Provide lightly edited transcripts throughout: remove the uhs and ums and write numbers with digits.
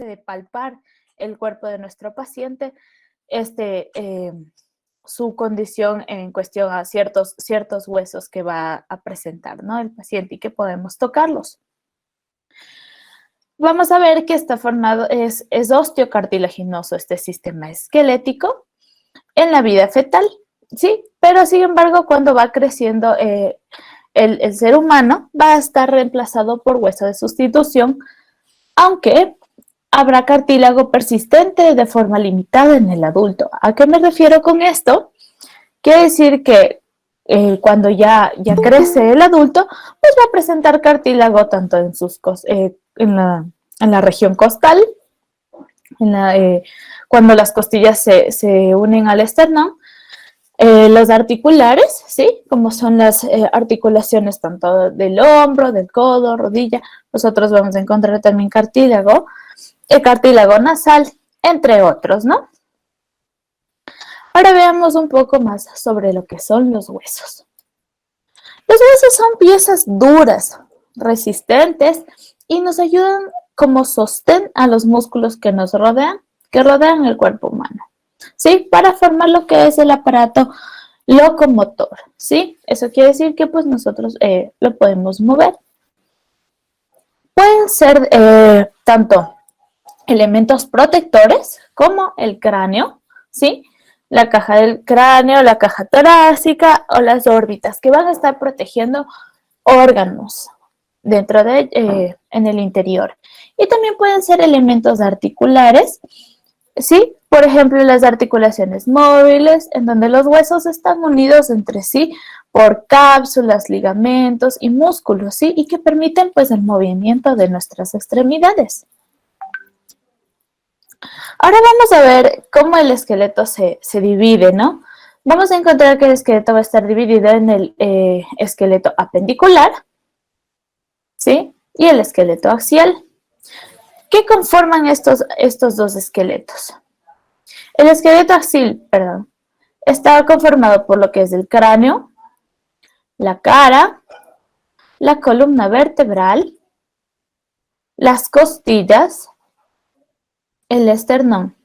de palpar el cuerpo de nuestro paciente, su condición en cuestión a ciertos huesos que va a presentar, ¿no?, el paciente, y que podemos tocarlos. Vamos a ver que está formado, es osteocartilaginoso este sistema esquelético en la vida fetal, ¿sí? Pero sin embargo, cuando va creciendo el ser humano, va a estar reemplazado por hueso de sustitución, aunque habrá cartílago persistente de forma limitada en el adulto. ¿A qué me refiero con esto? Quiere decir que cuando ya crece el adulto, pues va a presentar cartílago tanto en la región costal, cuando las costillas se unen al esternón, los articulares, ¿sí? Como son las articulaciones tanto del hombro, del codo, rodilla. Nosotros vamos a encontrar también cartílago, el cartílago nasal, entre otros, ¿no? Ahora veamos un poco más sobre lo que son los huesos. Los huesos son piezas duras, resistentes y nos ayudan como sostén a los músculos que nos rodean, que rodean el cuerpo humano, ¿sí? Para formar lo que es el aparato locomotor, ¿sí? Eso quiere decir que pues nosotros lo podemos mover. Pueden ser tanto elementos protectores como el cráneo, ¿sí? La caja del cráneo, la caja torácica o las órbitas que van a estar protegiendo órganos dentro de, en el interior. Y también pueden ser elementos articulares, ¿sí? Por ejemplo, las articulaciones móviles, en donde los huesos están unidos entre sí por cápsulas, ligamentos y músculos, ¿sí? Y que permiten pues el movimiento de nuestras extremidades. Ahora vamos a ver cómo el esqueleto se divide, ¿no? Vamos a encontrar que el esqueleto va a estar dividido en el esqueleto apendicular, ¿sí? Y el esqueleto axial. ¿Qué conforman estos dos esqueletos? El esqueleto axial, está conformado por lo que es el cráneo, la cara, la columna vertebral, las costillas, el esternón,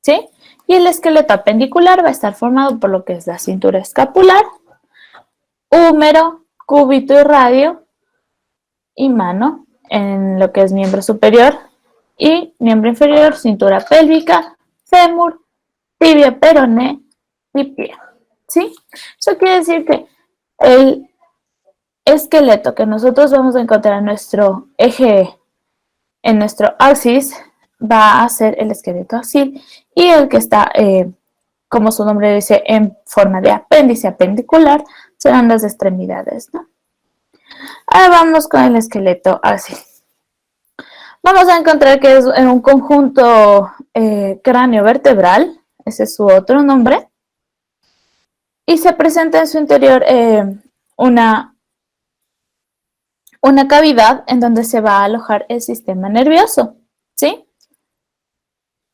¿sí? Y el esqueleto apendicular va a estar formado por lo que es la cintura escapular, húmero, cúbito y radio, y mano en lo que es miembro superior, y miembro inferior, cintura pélvica, fémur, tibia, peroné y pie, ¿sí? Eso quiere decir que el esqueleto que nosotros vamos a encontrar en nuestro eje, en nuestro axis, va a ser el esqueleto axial, y el que está, como su nombre dice, en forma de apéndice apendicular, serán las extremidades, ¿no? Ahora vamos con el esqueleto axial. Vamos a encontrar que es un conjunto cráneo vertebral, ese es su otro nombre, y se presenta en su interior una cavidad en donde se va a alojar el sistema nervioso, ¿sí?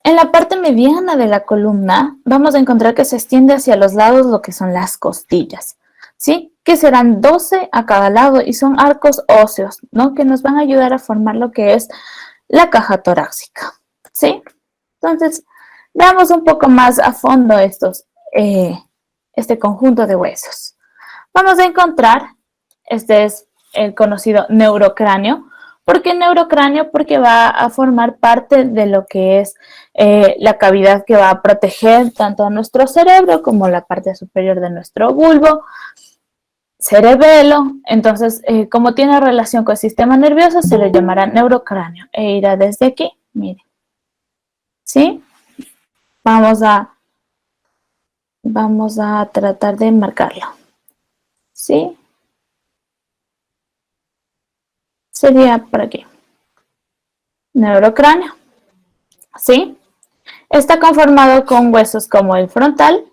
En la parte mediana de la columna vamos a encontrar que se extiende hacia los lados lo que son las costillas, ¿sí? Que serán 12 a cada lado y son arcos óseos, ¿no? Que nos van a ayudar a formar lo que es la caja torácica, ¿sí? Entonces, veamos un poco más a fondo este conjunto de huesos. Vamos a encontrar, este es el conocido neurocráneo. ¿Por qué neurocráneo? Porque va a formar parte de lo que es la cavidad que va a proteger tanto a nuestro cerebro como la parte superior de nuestro bulbo, cerebelo. Entonces, como tiene relación con el sistema nervioso, se le llamará neurocráneo e irá desde aquí, miren, ¿sí? Vamos a tratar de marcarlo, ¿sí? Sería por aquí. Neurocráneo, ¿sí? Está conformado con huesos como el frontal,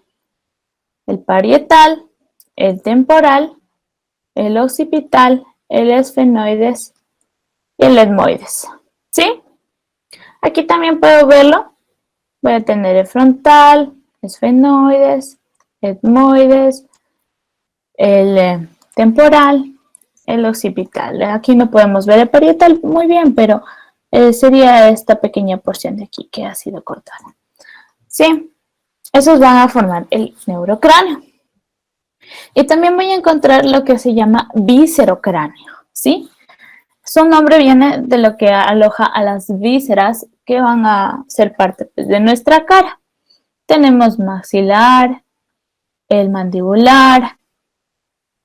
el parietal, el temporal, el occipital, el esfenoides y el etmoides, ¿sí? Aquí también puedo verlo. Voy a tener el frontal, esfenoides, etmoides, el temporal, el occipital. Aquí no podemos ver el parietal muy bien, pero sería esta pequeña porción de aquí que ha sido cortada. ¿Sí? Esos van a formar el neurocráneo. Y también voy a encontrar lo que se llama viscerocráneo, ¿sí? Su nombre viene de lo que aloja a las vísceras que van a ser parte pues, de nuestra cara. Tenemos maxilar, el mandibular,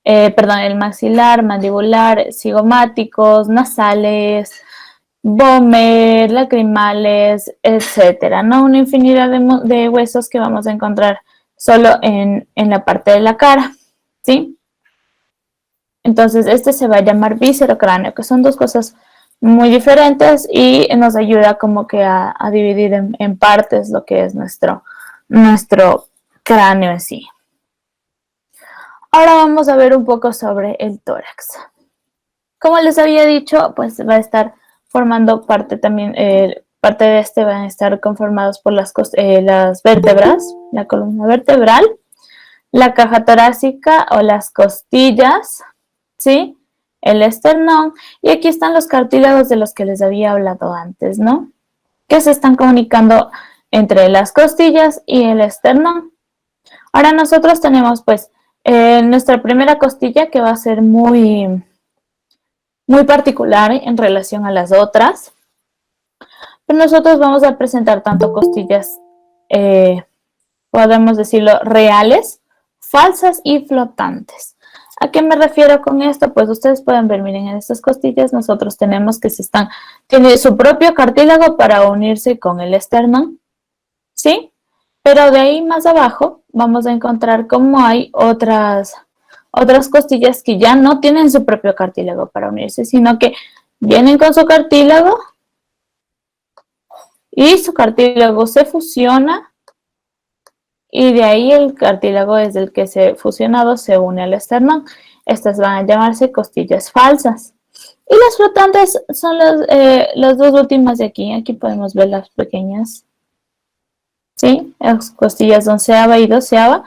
el maxilar, mandibular, cigomáticos, nasales, vómer, lacrimales, etcétera, ¿no? Una infinidad de huesos que vamos a encontrar solo en la parte de la cara, ¿sí? Entonces, este se va a llamar viscerocráneo, que son dos cosas muy diferentes y nos ayuda como que a dividir en partes lo que es nuestro cráneo en sí. Ahora vamos a ver un poco sobre el tórax. Como les había dicho, pues va a estar formando parte también, parte de este van a estar conformados por las vértebras, la columna vertebral, la caja torácica o las costillas, ¿sí? El esternón, y aquí están los cartílagos de los que les había hablado antes, ¿no? Que se están comunicando entre las costillas y el esternón. Ahora nosotros tenemos pues nuestra primera costilla que va a ser muy particular en relación a las otras, pero nosotros vamos a presentar tanto costillas, podemos decirlo, reales, falsas y flotantes. ¿A qué me refiero con esto? Pues ustedes pueden ver, miren, en estas costillas nosotros tenemos que tiene su propio cartílago para unirse con el esternón, ¿sí? Pero de ahí más abajo vamos a encontrar cómo hay otras costillas que ya no tienen su propio cartílago para unirse, sino que vienen con su cartílago y su cartílago se fusiona y de ahí el cartílago desde el que se fusionado se une al esternón. Estas van a llamarse costillas falsas. Y las flotantes son las dos últimas de aquí. Aquí podemos ver las pequeñas, ¿sí? Las costillas onceava y doceava,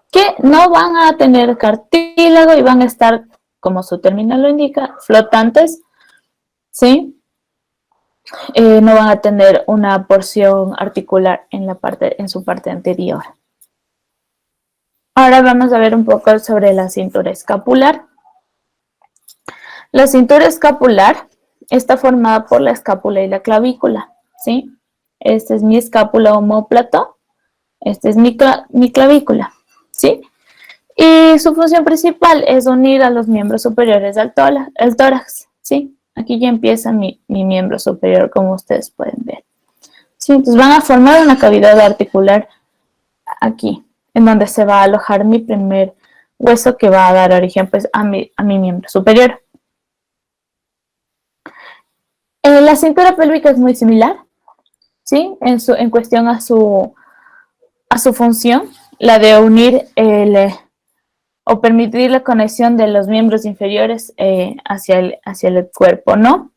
que no van a tener cartílago y van a estar, como su término lo indica, flotantes, ¿sí? No van a tener una porción articular en su parte anterior. Ahora vamos a ver un poco sobre la cintura escapular. La cintura escapular está formada por la escápula y la clavícula, ¿sí? Esta es mi escápula omóplato, esta es mi clavícula, ¿sí? Y su función principal es unir a los miembros superiores del tórax, ¿sí? Aquí ya empieza mi miembro superior, como ustedes pueden ver. ¿Sí? Entonces van a formar una cavidad articular aquí, en donde se va a alojar mi primer hueso que va a dar origen pues, a mi miembro superior. La cintura pélvica es muy similar, ¿sí? En cuestión a su función, la de unir o permitir la conexión de los miembros inferiores hacia el cuerpo, ¿no?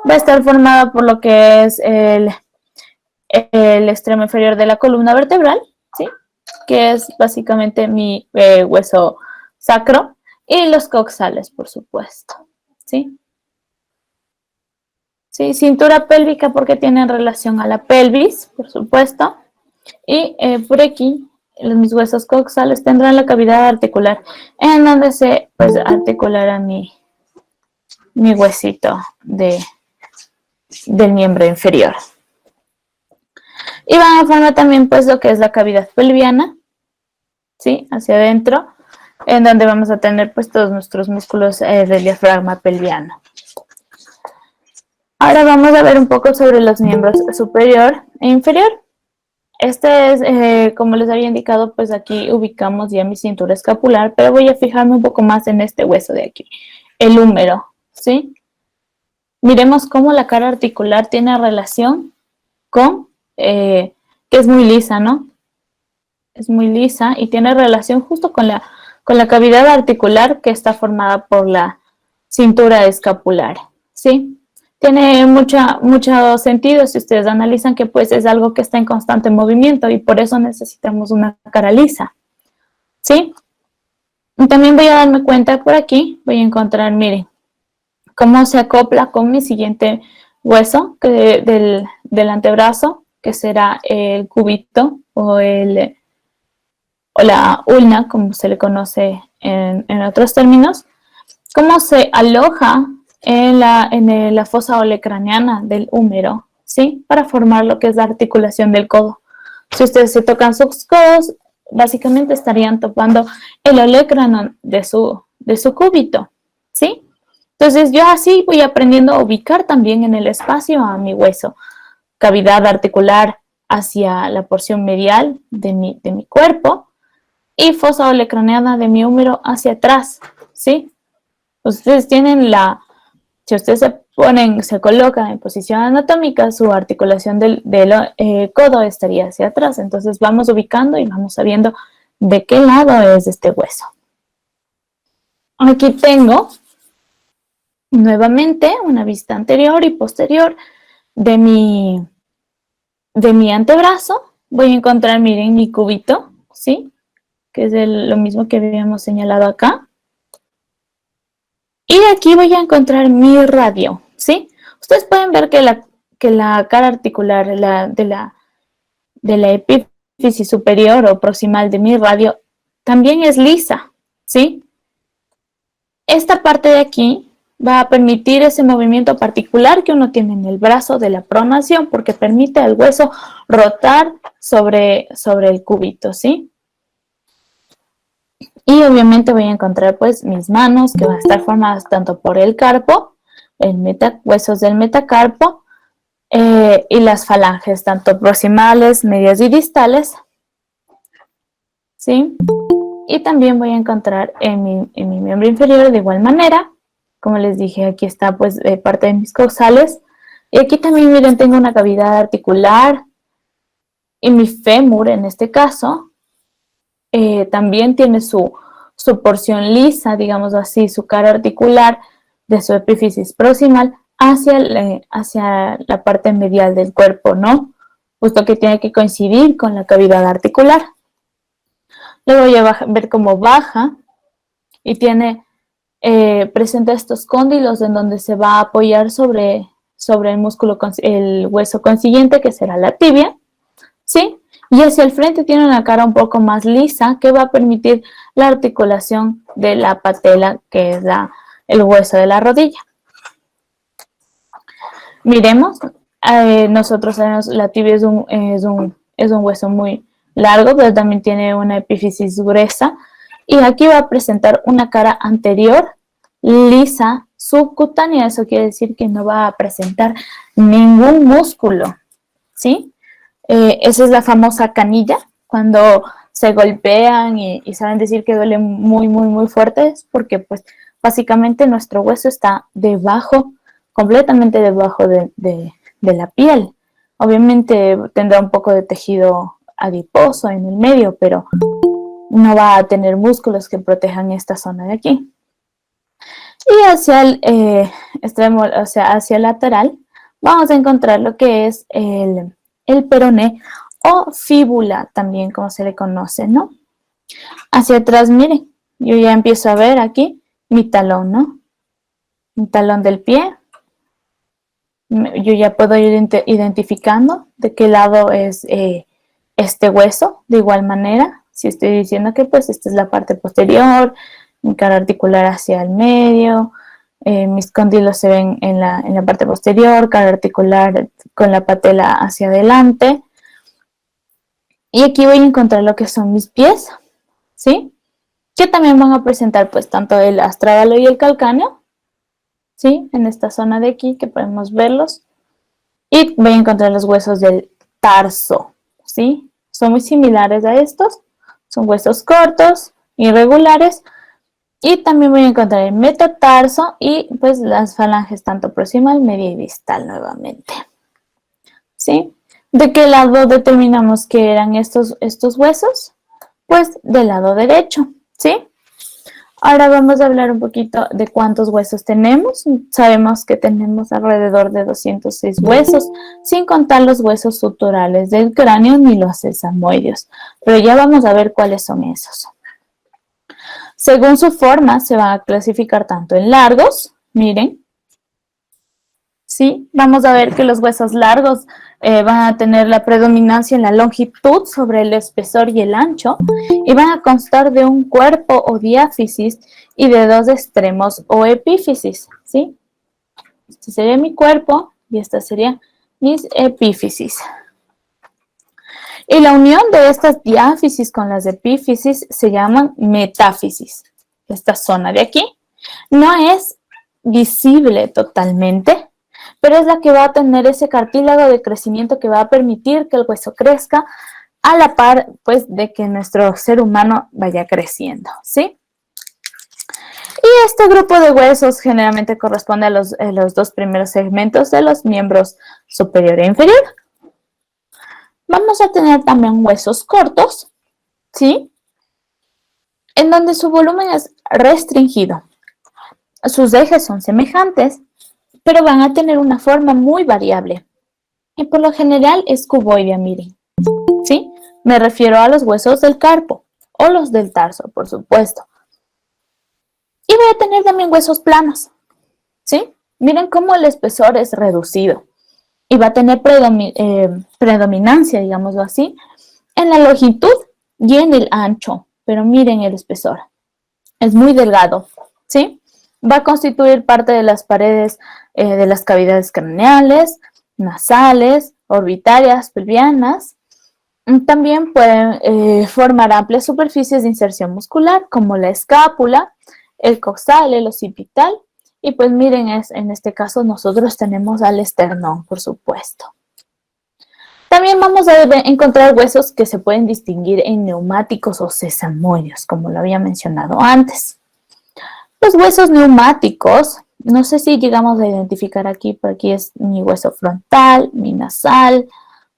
Va a estar formada por lo que es el extremo inferior de la columna vertebral, ¿sí? Que es básicamente mi hueso sacro, y los coxales, por supuesto, ¿sí? Sí, cintura pélvica porque tienen relación a la pelvis, por supuesto, y por aquí mis huesos coxales tendrán la cavidad articular en donde se pues, articulará mi huesito del miembro inferior. Y van a formar también pues lo que es la cavidad pelviana, ¿sí? Hacia adentro, en donde vamos a tener pues todos nuestros músculos del diafragma pelviano. Ahora vamos a ver un poco sobre los miembros superior e inferior. Este es, como les había indicado, pues aquí ubicamos ya mi cintura escapular, pero voy a fijarme un poco más en este hueso de aquí, el húmero, ¿sí? Miremos cómo la cara articular tiene relación con, que es muy lisa, ¿no? Es muy lisa y tiene relación justo con la cavidad articular que está formada por la cintura escapular, ¿sí? Tiene mucho sentido si ustedes analizan que pues es algo que está en constante movimiento y por eso necesitamos una cara lisa, ¿sí? Y también voy a darme cuenta por aquí, voy a encontrar, miren, cómo se acopla con mi siguiente hueso del antebrazo, que será el cúbito o la ulna, como se le conoce en otros términos, cómo se aloja en la fosa olecraneana del húmero, ¿sí? Para formar lo que es la articulación del codo. Si ustedes se tocan sus codos, básicamente estarían topando el olecrano de su cúbito, ¿sí? Entonces yo así voy aprendiendo a ubicar también en el espacio a mi hueso, cavidad articular hacia la porción medial de mi cuerpo y fosa olecraneana de mi húmero hacia atrás, ¿sí? Ustedes tienen si ustedes se colocan en posición anatómica, su articulación del codo estaría hacia atrás. Entonces vamos ubicando y vamos sabiendo de qué lado es este hueso. Aquí tengo nuevamente una vista anterior y posterior de mi antebrazo. Voy a encontrar, miren, mi cúbito, ¿sí? Que es lo mismo que habíamos señalado acá. Y aquí voy a encontrar mi radio, ¿sí? Ustedes pueden ver que la cara articular de la epífisis superior o proximal de mi radio también es lisa, ¿sí? Esta parte de aquí va a permitir ese movimiento particular que uno tiene en el brazo de la pronación, porque permite al hueso rotar sobre el cúbito, ¿sí? Y obviamente voy a encontrar pues mis manos, que van a estar formadas tanto por el carpo, huesos del metacarpo, y las falanges, tanto proximales, medias y distales, ¿sí? Y también voy a encontrar en mi miembro inferior de igual manera. Como les dije, aquí está pues parte de mis causales. Y aquí también, miren, tengo una cavidad articular. Y mi fémur, en este caso, también tiene su porción lisa, digamos así, su cara articular de su epífisis proximal hacia la parte medial del cuerpo, ¿no? Justo que tiene que coincidir con la cavidad articular. Luego voy a ver cómo baja y presenta estos cóndilos en donde se va a apoyar sobre el hueso consiguiente, que será la tibia, ¿sí? Y hacia el frente tiene una cara un poco más lisa que va a permitir la articulación de la patela, que es el hueso de la rodilla. Miremos, nosotros sabemos la tibia es un hueso muy largo, pero también tiene una epífisis gruesa. Y aquí va a presentar una cara anterior lisa, subcutánea. Eso quiere decir que no va a presentar ningún músculo, ¿sí? Esa es la famosa canilla, cuando se golpean y saben decir que duele muy, muy, muy fuerte, es porque pues básicamente nuestro hueso está debajo, completamente debajo de la piel. Obviamente tendrá un poco de tejido adiposo en el medio, pero no va a tener músculos que protejan esta zona de aquí. Y hacia el extremo, o sea, hacia el lateral, vamos a encontrar lo que es el peroné o fíbula, también como se le conoce, ¿no? Hacia atrás, miren, yo ya empiezo a ver aquí mi talón, ¿no? Mi talón del pie. Yo ya puedo ir identificando de qué lado es este hueso, de igual manera. Si estoy diciendo que pues esta es la parte posterior, mi cara articular hacia el medio, mis cóndilos se ven en la parte posterior, cara articular con la patela hacia adelante. Y aquí voy a encontrar lo que son mis pies, ¿sí? Que también van a presentar pues tanto el astrágalo y el calcáneo, ¿sí? En esta zona de aquí que podemos verlos. Y voy a encontrar los huesos del tarso, ¿sí? Son muy similares a estos, son huesos cortos, irregulares. Y también voy a encontrar el metatarso y pues las falanges tanto proximal, media y distal nuevamente, ¿sí? ¿De qué lado determinamos que eran estos huesos? Pues del lado derecho, ¿sí? Ahora vamos a hablar un poquito de cuántos huesos tenemos. Sabemos que tenemos alrededor de 206 huesos, sin contar los huesos suturales del cráneo ni los sesamoideos. Pero ya vamos a ver cuáles son esos. Según su forma, se van a clasificar tanto en largos, miren, ¿sí? Vamos a ver que los huesos largos van a tener la predominancia en la longitud sobre el espesor y el ancho y van a constar de un cuerpo o diáfisis y de dos extremos o epífisis, ¿sí? Este sería mi cuerpo y esta sería mis epífisis. Y la unión de estas diáfisis con las epífisis se llaman metáfisis. Esta zona de aquí no es visible totalmente, pero es la que va a tener ese cartílago de crecimiento que va a permitir que el hueso crezca a la par, pues, de que nuestro ser humano vaya creciendo, ¿sí? Y este grupo de huesos generalmente corresponde a los dos primeros segmentos de los miembros superior e inferior. Vamos a tener también huesos cortos, ¿sí? En donde su volumen es restringido. Sus ejes son semejantes, pero van a tener una forma muy variable. Y por lo general es cuboidea, miren. ¿Sí? Me refiero a los huesos del carpo o los del tarso, por supuesto. Y voy a tener también huesos planos. ¿Sí? Miren cómo el espesor es reducido. Y va a tener predominancia, digámoslo así, en la longitud y en el ancho. Pero miren el espesor. Es muy delgado. ¿Sí? Va a constituir parte de las paredes de las cavidades craneales, nasales, orbitarias, pelvianas. También pueden formar amplias superficies de inserción muscular, como la escápula, el coxal, el occipital. Y pues miren, en este caso nosotros tenemos al esternón, por supuesto. También vamos a encontrar huesos que se pueden distinguir en neumáticos o sesamoides, como lo había mencionado antes. Los huesos neumáticos, no sé si llegamos a identificar aquí, pero aquí es mi hueso frontal, mi nasal,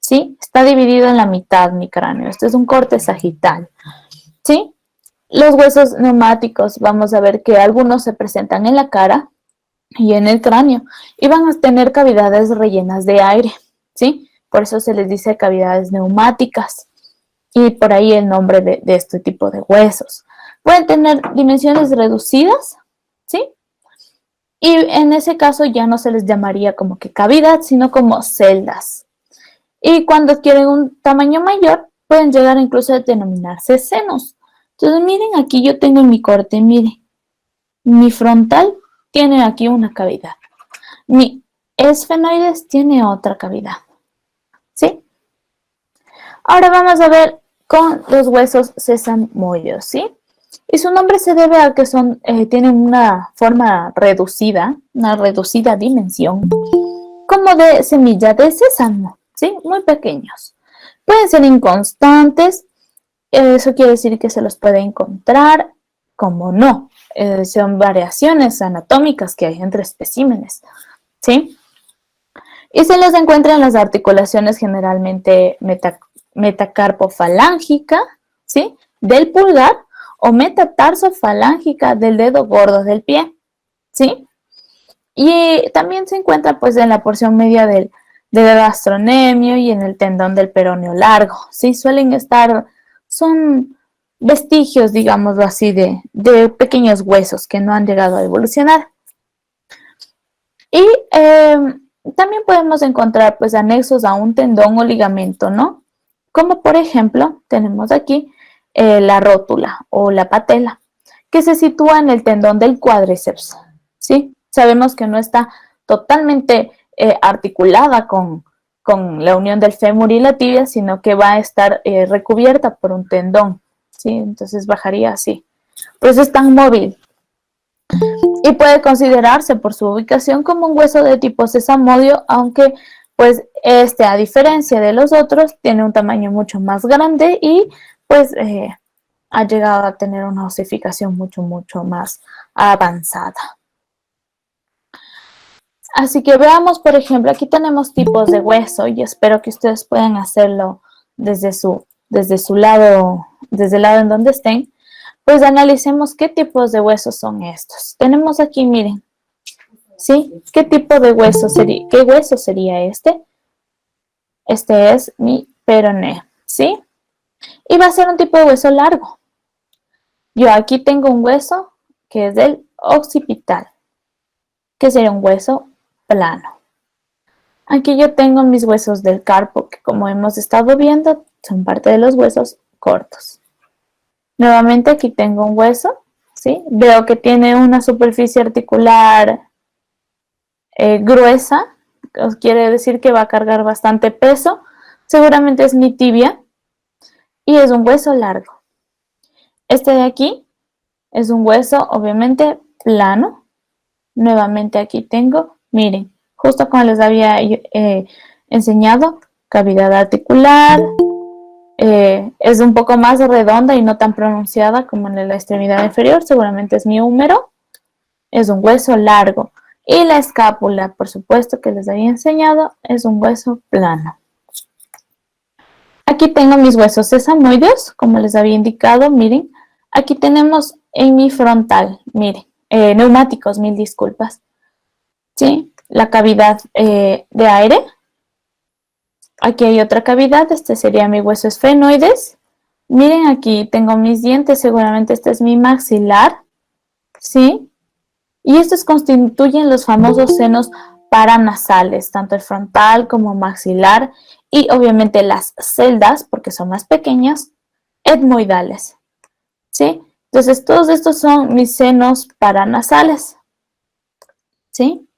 ¿sí? Está dividido en la mitad mi cráneo. Este es un corte sagital, ¿sí? Los huesos neumáticos, vamos a ver que algunos se presentan en la cara y en el cráneo y van a tener cavidades rellenas de aire, ¿sí? Por eso se les dice cavidades neumáticas y por ahí el nombre de este tipo de huesos. Pueden tener dimensiones reducidas, ¿sí? Y en ese caso ya no se les llamaría como que cavidad, sino como celdas. Y cuando adquieren un tamaño mayor, pueden llegar incluso a denominarse senos. Entonces, miren, aquí yo tengo mi corte, miren. Mi frontal tiene aquí una cavidad. Mi esfenoides tiene otra cavidad. ¿Sí? Ahora vamos a ver con los huesos sesamoideos, ¿sí? Y su nombre se debe a que tienen una forma reducida, una reducida dimensión, como de semilla de sésamo, ¿sí? Muy pequeños. Pueden ser inconstantes, eso quiere decir que se los puede encontrar, como no. Son variaciones anatómicas que hay entre especímenes, ¿sí? Y se los encuentra en las articulaciones generalmente metacarpofalángica, ¿sí? Del pulgar o metatarsofalángica del dedo gordo del pie, ¿sí? Y también se encuentra pues en la porción media del gastrocnemio y en el tendón del peroneo largo, ¿sí? Son vestigios, digámoslo así, de pequeños huesos que no han llegado a evolucionar. Y también podemos encontrar pues anexos a un tendón o ligamento, ¿no? Como por ejemplo, tenemos aquí la rótula o la patela, que se sitúa en el tendón del cuádriceps, ¿sí? Sabemos que no está totalmente articulada con la unión del fémur y la tibia, sino que va a estar recubierta por un tendón, ¿sí? Entonces bajaría así. Por eso es tan móvil. Y puede considerarse por su ubicación como un hueso de tipo sesamoideo, aunque pues a diferencia de los otros, tiene un tamaño mucho más grande y pues ha llegado a tener una osificación mucho más avanzada. Así que veamos, por ejemplo, aquí tenemos tipos de hueso y espero que ustedes puedan hacerlo desde el lado en donde estén. Pues analicemos qué tipos de huesos son estos. Tenemos aquí, miren, ¿sí? ¿Qué tipo de hueso sería? ¿Qué hueso sería este? Este es mi peroné, ¿sí? Y va a ser un tipo de hueso largo. Yo aquí tengo un hueso que es del occipital, que sería un hueso plano, Aquí yo tengo mis huesos del carpo, que como hemos estado viendo, son parte de los huesos cortos. Nuevamente aquí tengo un hueso, ¿sí? Veo que tiene una superficie articular gruesa, quiere decir que va a cargar bastante peso. Seguramente es mi tibia y es un hueso largo. Este de aquí es un hueso obviamente plano. Nuevamente aquí tengo, miren, justo como les había enseñado, cavidad articular, es un poco más redonda y no tan pronunciada como en la extremidad inferior, seguramente es mi húmero, es un hueso largo. Y la escápula, por supuesto que les había enseñado, es un hueso plano. Aquí tengo mis huesos sesamoideos, como les había indicado, miren. Aquí tenemos en mi frontal, miren, neumáticos, mil disculpas, ¿sí? La cavidad de aire. Aquí hay otra cavidad, este sería mi hueso esfenoides. Miren aquí, tengo mis dientes, seguramente este es mi maxilar, ¿sí? Y estos constituyen los famosos senos paranasales, tanto el frontal como maxilar, y obviamente las celdas, porque son más pequeñas, etmoidales, ¿sí? Entonces, todos estos son mis senos paranasales, ¿sí?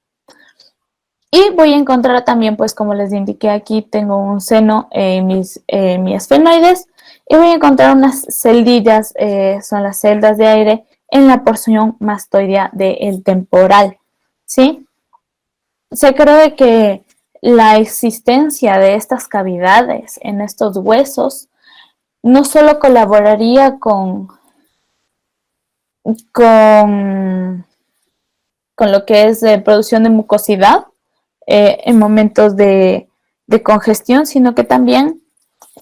Y voy a encontrar también, pues como les indiqué aquí, tengo un seno en mis esfenoides, y voy a encontrar unas celdillas, son las celdas de aire, en la porción mastoidea del temporal, ¿sí? Se cree que la existencia de estas cavidades en estos huesos no solo colaboraría con, con lo que es producción de mucosidad en momentos de congestión, sino que también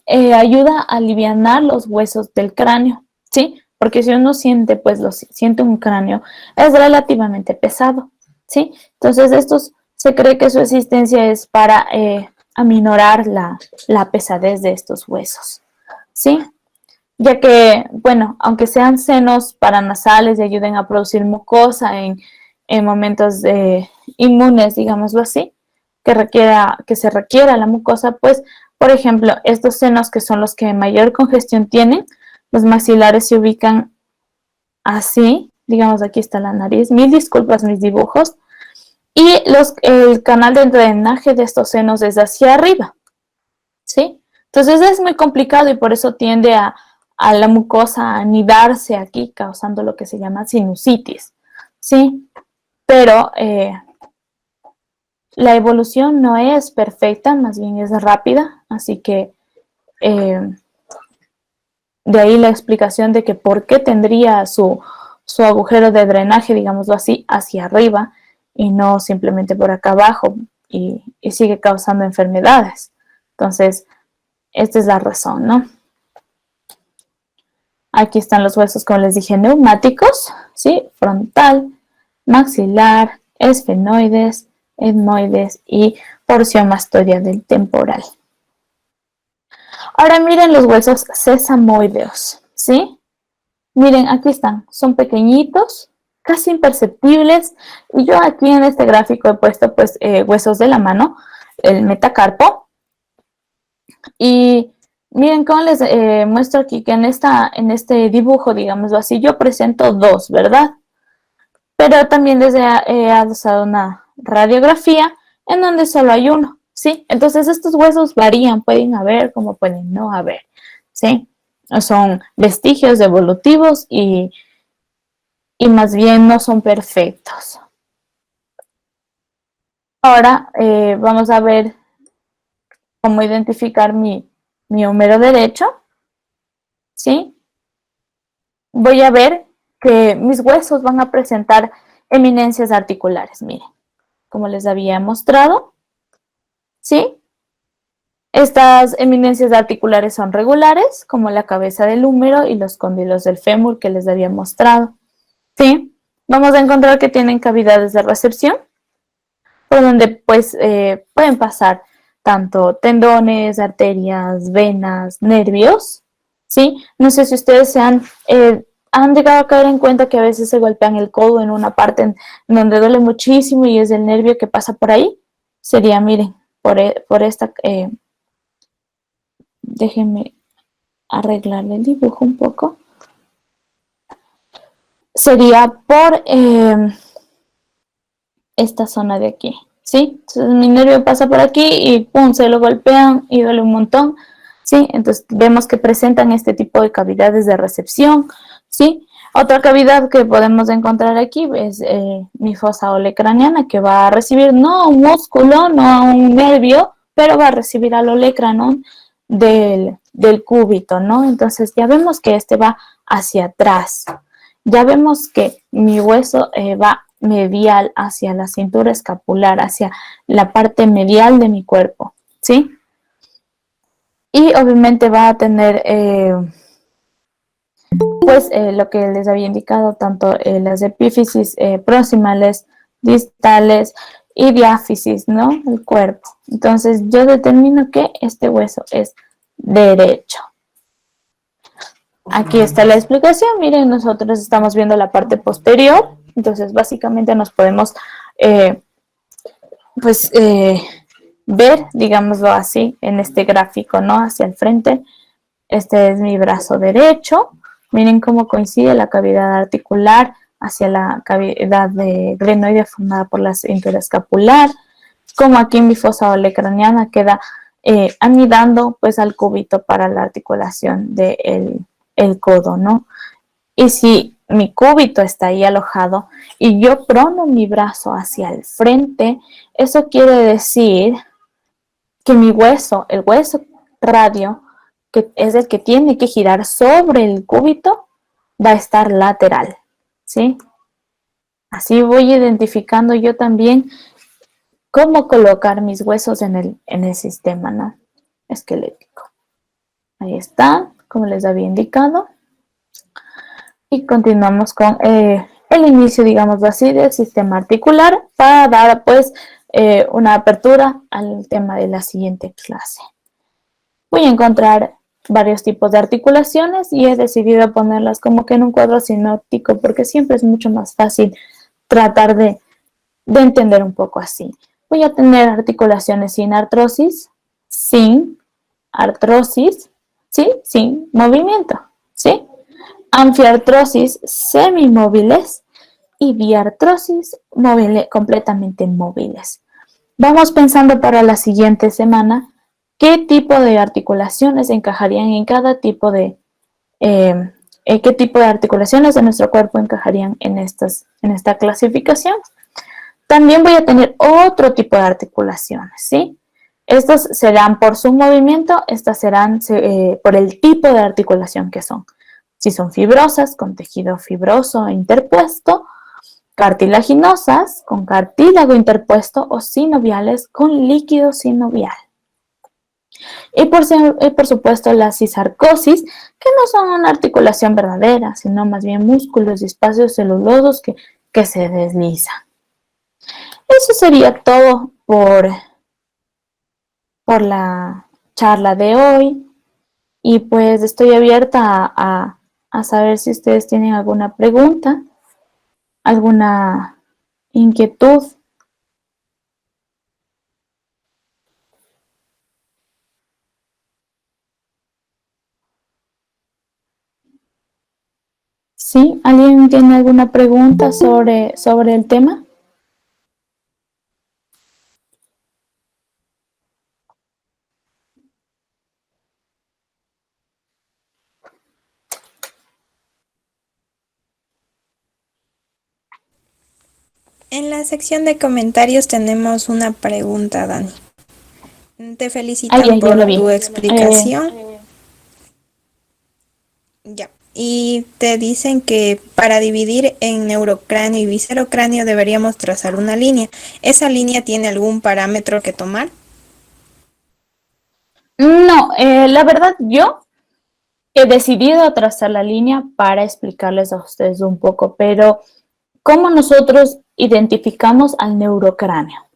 ayuda a alivianar los huesos del cráneo, ¿sí? Porque si uno siente, pues siente un cráneo, es relativamente pesado, ¿sí? Entonces se cree que su existencia es para aminorar la pesadez de estos huesos, ¿sí? Ya que, bueno, aunque sean senos paranasales y ayuden a producir mucosa en momentos inmunes, digámoslo así, que se requiera la mucosa, pues, por ejemplo, estos senos que son los que mayor congestión tienen, los maxilares se ubican así, digamos, aquí está la nariz, mil disculpas mis dibujos, y el canal de drenaje de estos senos es hacia arriba, ¿sí? Entonces es muy complicado y por eso tiende a la mucosa a anidarse aquí, causando lo que se llama sinusitis, ¿sí? Pero la evolución no es perfecta, más bien es rápida, así que de ahí la explicación de que por qué tendría su agujero de drenaje, digámoslo así, hacia arriba y no simplemente por acá abajo y sigue causando enfermedades. Entonces, esta es la razón, ¿no? Aquí están los huesos, como les dije, neumáticos, ¿sí? Frontal, maxilar, esfenoides, etmoides y porción mastoidea del temporal. Ahora miren los huesos sesamoideos, ¿sí? Miren, aquí están, son pequeñitos, casi imperceptibles, y yo aquí en este gráfico he puesto pues huesos de la mano, el metacarpo, y miren cómo les muestro aquí que en este dibujo, digámoslo así, yo presento dos, ¿verdad? Pero también les he adosado una radiografía en donde solo hay uno, ¿sí? Entonces estos huesos varían, pueden haber como pueden no haber, ¿sí? Son vestigios evolutivos y más bien no son perfectos. Ahora vamos a ver cómo identificar mi húmero derecho, ¿sí? Voy a ver que mis huesos van a presentar eminencias articulares, miren, como les había mostrado, ¿sí? Estas eminencias articulares son regulares, como la cabeza del húmero y los cóndilos del fémur que les había mostrado, ¿sí? Vamos a encontrar que tienen cavidades de recepción, por donde pues pueden pasar tanto tendones, arterias, venas, nervios, ¿sí? No sé si ustedes han llegado a caer en cuenta que a veces se golpean el codo en una parte en donde duele muchísimo y es el nervio que pasa por ahí. Sería, miren, por esta, déjenme arreglar el dibujo un poco, sería por esta zona de aquí, ¿sí? Entonces mi nervio pasa por aquí y pum, se lo golpean y duele un montón, ¿sí? Entonces vemos que presentan este tipo de cavidades de recepción, ¿sí? Otra cavidad que podemos encontrar aquí es mi fosa olecraniana, que va a recibir no a un músculo, no a un nervio, pero va a recibir al olecranon del cúbito, ¿no? Entonces ya vemos que este va hacia atrás. Ya vemos que mi hueso va medial hacia la cintura escapular, hacia la parte medial de mi cuerpo, ¿sí? Y obviamente va a tener, pues, lo que les había indicado, tanto las epífisis proximales, distales y diáfisis, ¿no? El cuerpo. Entonces, yo determino que este hueso es derecho. Aquí está la explicación. Miren, nosotros estamos viendo la parte posterior. Entonces, básicamente nos podemos, pues, ver, digámoslo así, en este gráfico, ¿no? Hacia el frente. Este es mi brazo derecho. Miren cómo coincide la cavidad articular hacia la cavidad de glenoide formada por la cintura escapular. Como aquí mi fosa olecraniana queda anidando pues al cúbito para la articulación del codo, ¿no? Y si mi cúbito está ahí alojado y yo prono mi brazo hacia el frente, eso quiere decir que mi hueso, el hueso radio, que es el que tiene que girar sobre el cúbito, va a estar lateral, ¿sí? Así voy identificando yo también cómo colocar mis huesos en el sistema, ¿no? Esquelético. Ahí está, como les había indicado. Y continuamos con el inicio, digamos así, del sistema articular para dar pues una apertura al tema de la siguiente clase. Voy a encontrar varios tipos de articulaciones y he decidido ponerlas como que en un cuadro sinóptico porque siempre es mucho más fácil tratar de entender un poco así. Voy a tener articulaciones sin artrosis, ¿sí? Sin movimiento, ¿sí? Anfiartrosis semimóviles y biartrosis completamente móviles. Vamos pensando para la siguiente semana qué tipo de articulaciones encajarían en cada tipo de, qué tipo de articulaciones de nuestro cuerpo encajarían en esta clasificación. También voy a tener otro tipo de articulaciones, ¿sí? Estas serán por su movimiento, estas serán por el tipo de articulación que son. Si son fibrosas, con tejido fibroso interpuesto, cartilaginosas, con cartílago interpuesto, o sinoviales, con líquido sinovial. Y por supuesto la cisarcosis, que no son una articulación verdadera, sino más bien músculos y espacios celulosos que se deslizan. Eso sería todo por la charla de hoy. Y pues estoy abierta a saber si ustedes tienen alguna pregunta, alguna inquietud. ¿Sí? ¿Alguien tiene alguna pregunta sobre el tema? En la sección de comentarios tenemos una pregunta, Dani. Te felicitan Ya lo por vi. tu explicación. Ya. Y te dicen que para dividir en neurocráneo y viscerocráneo deberíamos trazar una línea. ¿Esa línea tiene algún parámetro que tomar? No, la verdad yo he decidido trazar la línea para explicarles a ustedes un poco, pero ¿cómo nosotros identificamos al neurocráneo?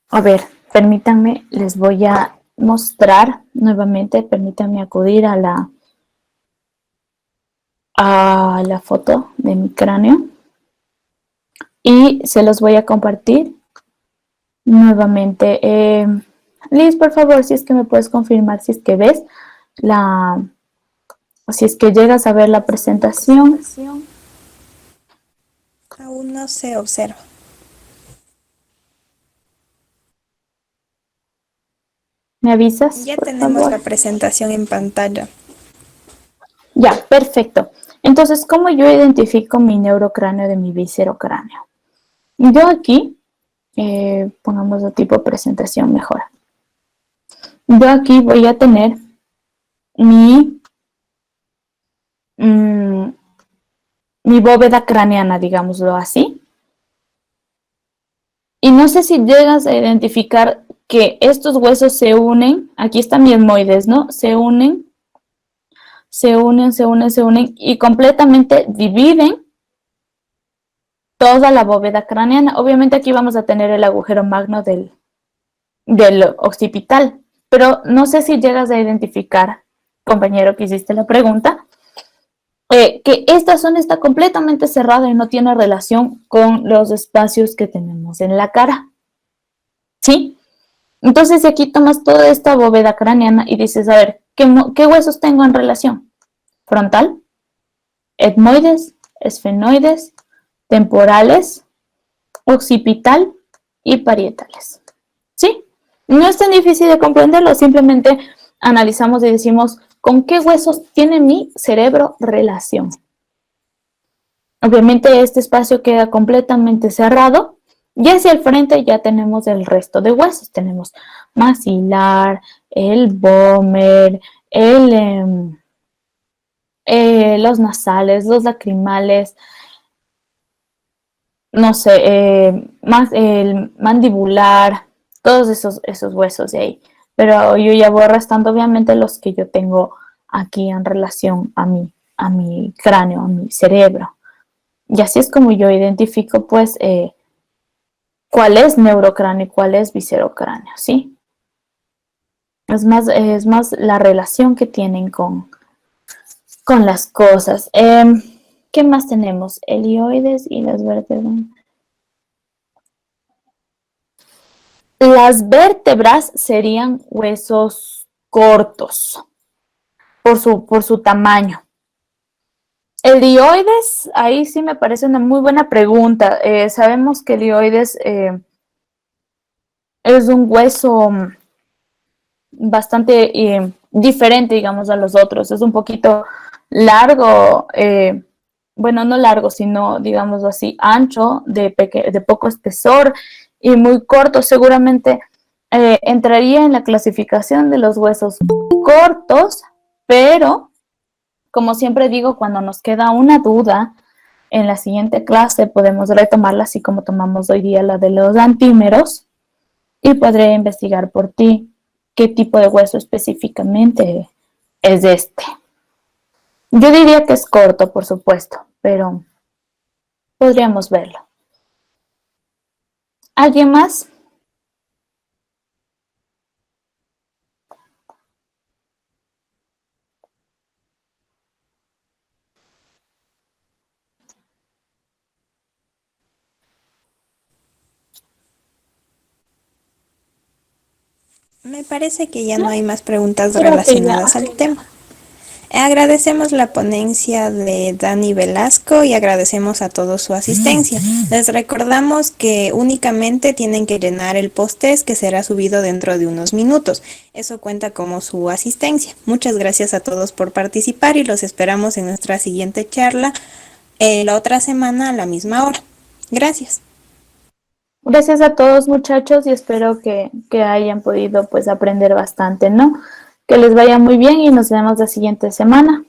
A ver, permítanme, les voy a mostrar nuevamente, permítanme acudir a la foto de mi cráneo y se los voy a compartir nuevamente. Liz, por favor, si es que me puedes confirmar si es que ves si es que llegas a ver la presentación. Aún no se observa. ¿Me avisas, Ya por tenemos favor? la presentación en pantalla. Ya, perfecto. Entonces, ¿cómo yo identifico mi neurocráneo de mi viscerocráneo? Yo aquí, pongamos de tipo presentación mejor. Yo aquí voy a tener mi, mi bóveda craneana, digámoslo así. Y no sé si llegas a identificar que estos huesos se unen, aquí están mi etmoides, ¿no? Se unen y completamente dividen toda la bóveda craneana. Obviamente aquí vamos a tener el agujero magno del occipital, pero no sé si llegas a identificar, compañero que hiciste la pregunta, que esta zona está completamente cerrada y no tiene relación con los espacios que tenemos en la cara. ¿Sí? Entonces, si aquí tomas toda esta bóveda craneana y dices, a ver, ¿qué huesos tengo en relación? Frontal, etmoides, esfenoides, temporales, occipital y parietales. ¿Sí? No es tan difícil de comprenderlo, simplemente analizamos y decimos, ¿con qué huesos tiene mi cerebro relación? Obviamente este espacio queda completamente cerrado y hacia el frente ya tenemos el resto de huesos. Tenemos maxilar, el vómer, los nasales, los lacrimales, no sé, más el mandibular, todos esos huesos de ahí. Pero yo ya voy restando obviamente los que yo tengo aquí en relación a mi cráneo, a mi cerebro. Y así es como yo identifico, pues, cuál es neurocráneo y cuál es viscerocráneo, ¿sí? Es más la relación que tienen con las cosas. ¿Qué más tenemos? Helioides y las vértebras. Las vértebras serían huesos cortos por su tamaño. El dioides, ahí sí me parece una muy buena pregunta. Sabemos que el dioides es un hueso bastante diferente, digamos, a los otros. Es un poquito largo, bueno, no largo, sino, digamos así, ancho, de poco espesor y muy corto. Seguramente entraría en la clasificación de los huesos cortos, pero, como siempre digo, cuando nos queda una duda, en la siguiente clase podemos retomarla, así como tomamos hoy día la de los antímeros, y podré investigar por ti qué tipo de hueso específicamente es este. Yo diría que es corto, por supuesto, pero podríamos verlo. ¿Alguien más? Me parece que ya no ¿No? hay más preguntas Creo que ya. relacionadas al tema. Agradecemos la ponencia de Dani Velasco y agradecemos a todos su asistencia. Les recordamos que únicamente tienen que llenar el post-test que será subido dentro de unos minutos. Eso cuenta como su asistencia. Muchas gracias a todos por participar y los esperamos en nuestra siguiente charla la otra semana a la misma hora. Gracias. Gracias a todos, muchachos, y espero que hayan podido pues aprender bastante, ¿no? Que les vaya muy bien y nos vemos la siguiente semana.